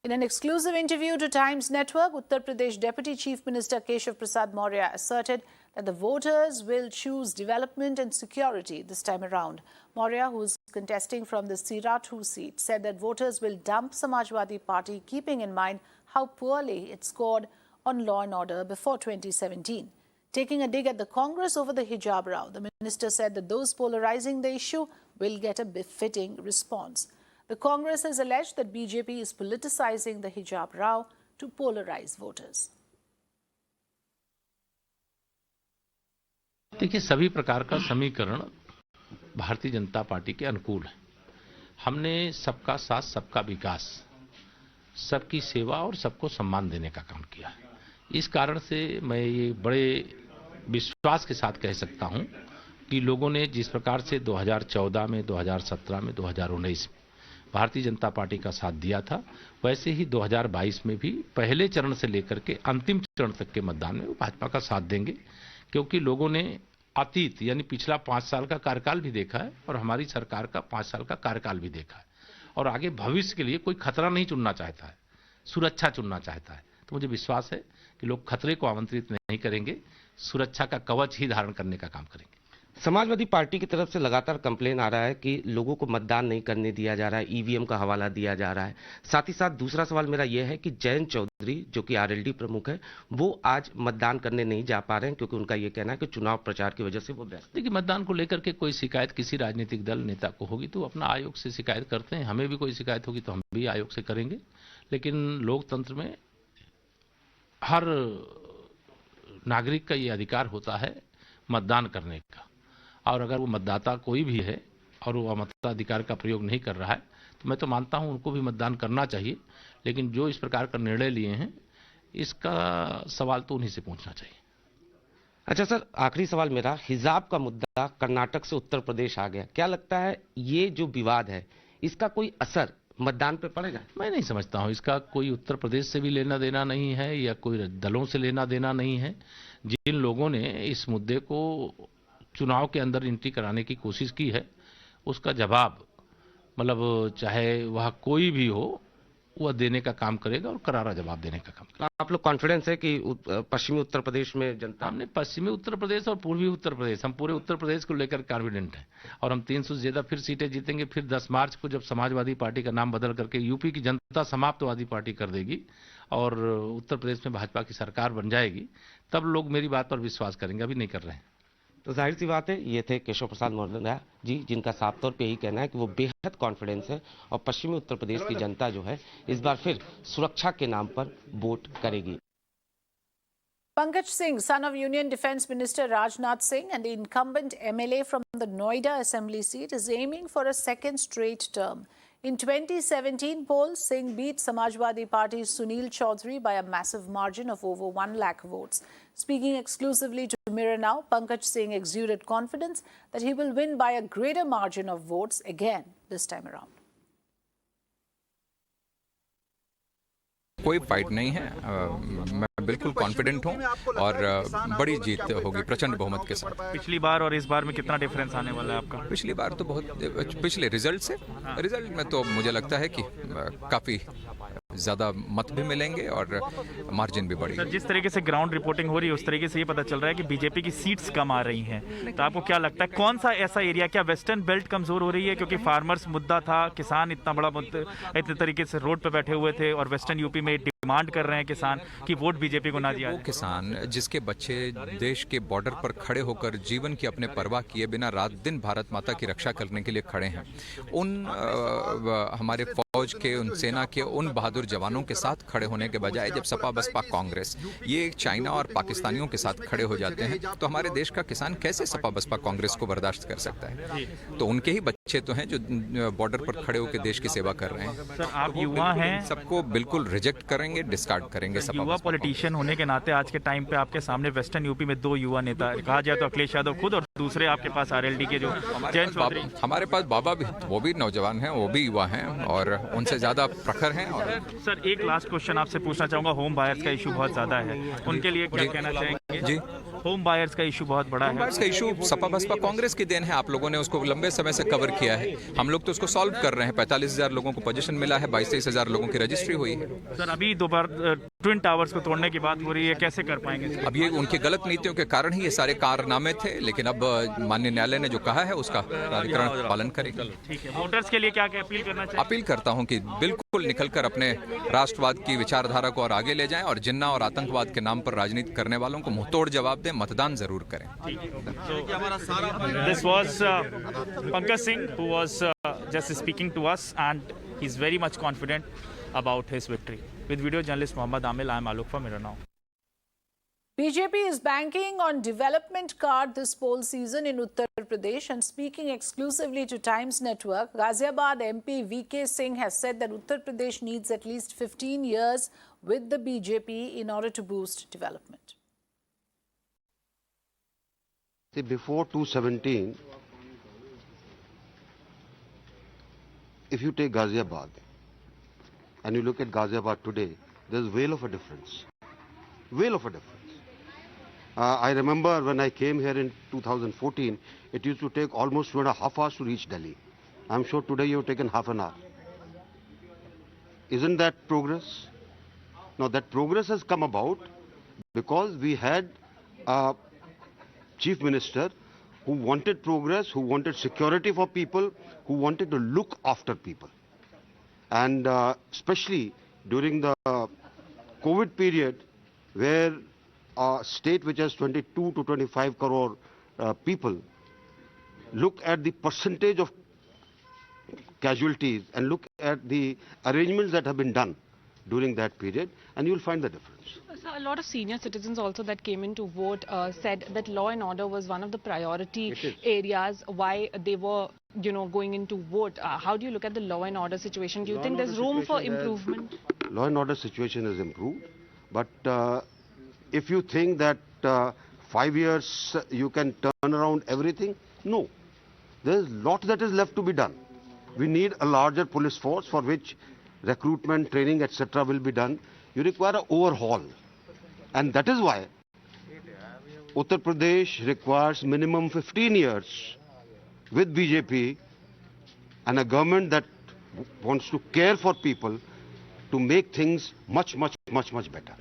In an exclusive interview to Times Network, Uttar Pradesh Deputy Chief Minister Keshav Prasad Maurya asserted that the voters will choose development and security this time around. Maurya, who is contesting from the Siratu seat, said that voters will dump Samajwadi Party, keeping in mind how poorly it scored on law and order before 2017. Taking a dig at the Congress over the hijab row, the minister said that those polarizing the issue will get a befitting response. The Congress has alleged that BJP is politicizing the hijab row to polarize voters. देखिए, सभी प्रकार का समीकरण Bharatiya Janata party के अनुकूल है। हमने सबका साथ, सबका विकास, सबकी सेवा और सबको सम्मान देने का काम किया है। इस कारण से मैं ये बड़े विश्वास के साथ कह सकता हूं कि लोगों ने जिस प्रकार से 2014 में, 2017 में, 2019 में भारतीय जनता पार्टी का साथ दिया था, वैसे ही 2022 में भी पहले चरण से लेकर के अंतिम चरण तक के मतदान में वो भाजपा का साथ देंगे, क्योंकि लोगों ने अतीत यानी पिछला 5 साल का कार्यकाल भी देखा है और हमारी सरकार का 5 साल का कार्यकाल भी देखा है और आगे भविष्य के लिए कोई खतरा नहीं चुनना चाहता है, सुरक्षा चुनना चाहता है। तो मुझे विश्वास है कि लोग खतरे को आमंत्रित नहीं करेंगे, सुरक्षा का कवच ही धारण करने का काम करेंगे। समाजवादी पार्टी की तरफ से लगातार कंप्लेन आ रहा है कि लोगों को मतदान नहीं करने दिया जा रहा है, ईवीएम का हवाला दिया जा रहा है। साथ ही साथ दूसरा सवाल मेरा यह है कि जयंत चौधरी, जो कि आरएलडी प्रमुख है, वो आज मतदान करने नहीं जा पा रहे हैं क्योंकि उनका यह कहना है कि चुनाव प्रचार की वजह से वो व्यस्त। देखिए, मतदान को लेकर के कोई शिकायत किसी राजनीतिक दल नेता को होगी तो अपना आयोग से शिकायत करते हैं। हमें भी कोई शिकायत होगी तो हम भी आयोग से करेंगे। लेकिन लोकतंत्र में हर नागरिक का ये अधिकार होता है मतदान करने का, और अगर वो मतदाता कोई भी है और वो मताधिकार का प्रयोग नहीं कर रहा है तो मैं तो मानता हूं उनको भी मतदान करना चाहिए। लेकिन जो इस प्रकार का निर्णय लिए हैं, इसका सवाल तो उन्हीं से पूछना चाहिए। अच्छा सर, आखिरी सवाल मेरा, हिजाब का मुद्दा कर्नाटक से उत्तर प्रदेश आ गया, क्या लगता है ये जो विवाद है इसका कोई असर मतदान पे पड़ेगा? मैं नहीं समझता हूं। इसका कोई उत्तर प्रदेश से भी लेना देना नहीं है या कोई दलों से लेना देना नहीं है। जिन लोगों ने इस मुद्दे को चुनाव के अंदर एंट्री कराने की कोशिश की है, उसका जवाब मतलब चाहे वह कोई भी हो, वह देने का काम करेगा और करारा जवाब देने का काम करेगा। आप लोग कॉन्फिडेंस है कि पश्चिमी उत्तर प्रदेश में जनता? हमने पश्चिमी उत्तर प्रदेश और पूर्वी उत्तर प्रदेश, हम पूरे उत्तर प्रदेश को लेकर कॉन्फिडेंट हैं और हम 300 से ज्यादा फिर सीटें जीतेंगे। फिर 10 मार्च को जब समाजवादी पार्टी का नाम बदल करके यूपी की जनता समाप्तवादी पार्टी कर देगी और उत्तर प्रदेश में भाजपा की सरकार बन जाएगी, तब लोग मेरी बात पर विश्वास करेंगे। अभी नहीं कर रहे हैं। तो जाहिर सी बात है, ये थे केशव प्रसाद मौर्य जी, जिनका साफ तौर पे यही कहना है कि वो बेहद कॉन्फिडेंस है और पश्चिमी उत्तर प्रदेश की जनता जो है इस बार फिर सुरक्षा के नाम पर वोट करेगी। Pankaj Singh, son of Union Defence Minister Rajnath Singh and the incumbent MLA from the Noida Assembly seat, is aiming for a second straight term. In 2017 poll, Singh beat Samajwadi Party's Sunil Chaudhary by a massive margin of over 1 lakh votes. Speaking exclusively to Mirror Now, Pankaj Singh exuded confidence that he will win by a greater margin of votes again this time around. कोई fight नहीं है, मैं बिल्कुल confident हूं और बड़ी जीत होगी प्रचंड बहुमत के साथ। पिछली बार और इस बार में कितना डिफरेंस आने वाला है आपका? पिछली बार तो बहुत, पिछले रिजल्ट में तो मुझे लगता है कि काफी ज्यादा मत भी मिलेंगे और मार्जिन भी बढ़ेगी। जिस तरीके से ग्राउंड रिपोर्टिंग हो रही है उस तरीके से ये पता चल रहा है कि बीजेपी की सीट्स कम आ रही हैं, तो आपको क्या लगता है कौन सा ऐसा एरिया, क्या वेस्टर्न बेल्ट कमजोर हो रही है? क्योंकि फार्मर्स मुद्दा था, किसान इतना बड़ा मुद्दा, इतने तरीके से रोड पे बैठे हुए थे और वेस्टर्न यूपी में डिमांड कर रहे हैं किसान कि वोट बीजेपी को ना दिया जाए। वो किसान जिसके बच्चे देश के बॉर्डर पर खड़े होकर जीवन की अपने परवाह किए बिना रात दिन भारत माता की रक्षा करने के लिए खड़े हैं, उन हमारे फौज के, उन सेना के, उन बहादुर जवानों के साथ खड़े होने के बजाय जब सपा बसपा कांग्रेस ये चाइना और पाकिस्तानियों के साथ खड़े हो जाते हैं, तो हमारे देश का किसान कैसे सपा बसपा कांग्रेस को बर्दाश्त कर सकता है? तो उनके ही बच्चे तो हैं जो बॉर्डर पर खड़े होकर देश की सेवा कर रहे हैं। सर, आप युवा हैं, सबको बिल्कुल रिजेक्ट करेंगे, डिस्कार्ड करेंगे। युवा पॉलिटिशियन होने के नाते आज के टाइम पे आपके सामने वेस्टर्न यूपी में 2 युवा नेता, कहा जाए तो अखिलेश यादव खुद और दूसरे आपके पास आरएलडी के जो हमारे पास बाबा भी, वो भी नौजवान हैं, वो भी युवा हैं और उनसे ज्यादा प्रखर हैं। और सर, एक लास्ट क्वेश्चन आपसे पूछना चाहूंगा, होम बायर्स का इशू बहुत ज्यादा है, उनके लिए क्या कहना चाहेंगे? जी, होम बायर्स का इशू बहुत बड़ा है। बायर्स का इशू सपा बसपा कांग्रेस की देन है। आप लोगों ने उसको लंबे समय से कवर किया है, हम लोग तो उसको सॉल्व कर रहे हैं। 45,000 लोगों को पोजीशन मिला है, 22-23,000 लोगों की रजिस्ट्री हुई है। सर अभी दोबारा ट्विन टावर्स को तोड़ने की बात हो रही है, कैसे कर पाएंगे? अब ये उनकी गलत नीतियों के कारण ही ये सारे कारनामे थे, लेकिन अब माननीय न्यायालय ने जो कहा है उसका प्राधिकरण पालन करेगा। ठीक है, वोटर्स के लिए क्या क्या अपील करना चाहिए? अपील करता हूं कि बिल्कुल निकलकर अपने राष्ट्रवाद की विचारधारा को और आगे ले जाएं और जिन्ना और आतंकवाद के नाम पर राजनीति करने वालों को मुंहतोड़ जवाब दें, मतदान जरूर करें। This was Pankaj Singh, who was just speaking to us, and he's very much confident about his victory. With video journalist Mohammad Amil, I am Alok for Mirror Now. BJP is banking on development card this poll season in Uttar Pradesh, and speaking exclusively to Times Network, Ghaziabad MP VK Singh has said that Uttar Pradesh needs at least 15 years with the BJP in order to boost development. See, before 2017, if you take Ghaziabad and you look at Ghaziabad today, there's a whale of a difference. Whale of a difference. I remember when I came here in 2014, it used to take almost 2.5 hours to reach Delhi. I'm sure today you've taken half an hour. Isn't that progress? Now that progress has come about because we had a chief minister who wanted progress, who wanted security for people, who wanted to look after people. And especially during the COVID period, where a state which has 22 to 25 crore people, look at the percentage of casualties and look at the arrangements that have been done during that period, and you'll find the difference. So a lot of senior citizens also that came in to vote said that law and order was one of the priority areas why they were, going in to vote. How do you look at the law and order situation? Do you think there's room for improvement? Law and order situation is improved, but if you think that 5 years you can turn around everything, no. There's a lot that is left to be done. We need a larger police force for which recruitment, training, etc. will be done. You require an overhaul. And that is why Uttar Pradesh requires minimum 15 years with BJP and a government that wants to care for people to make things much better.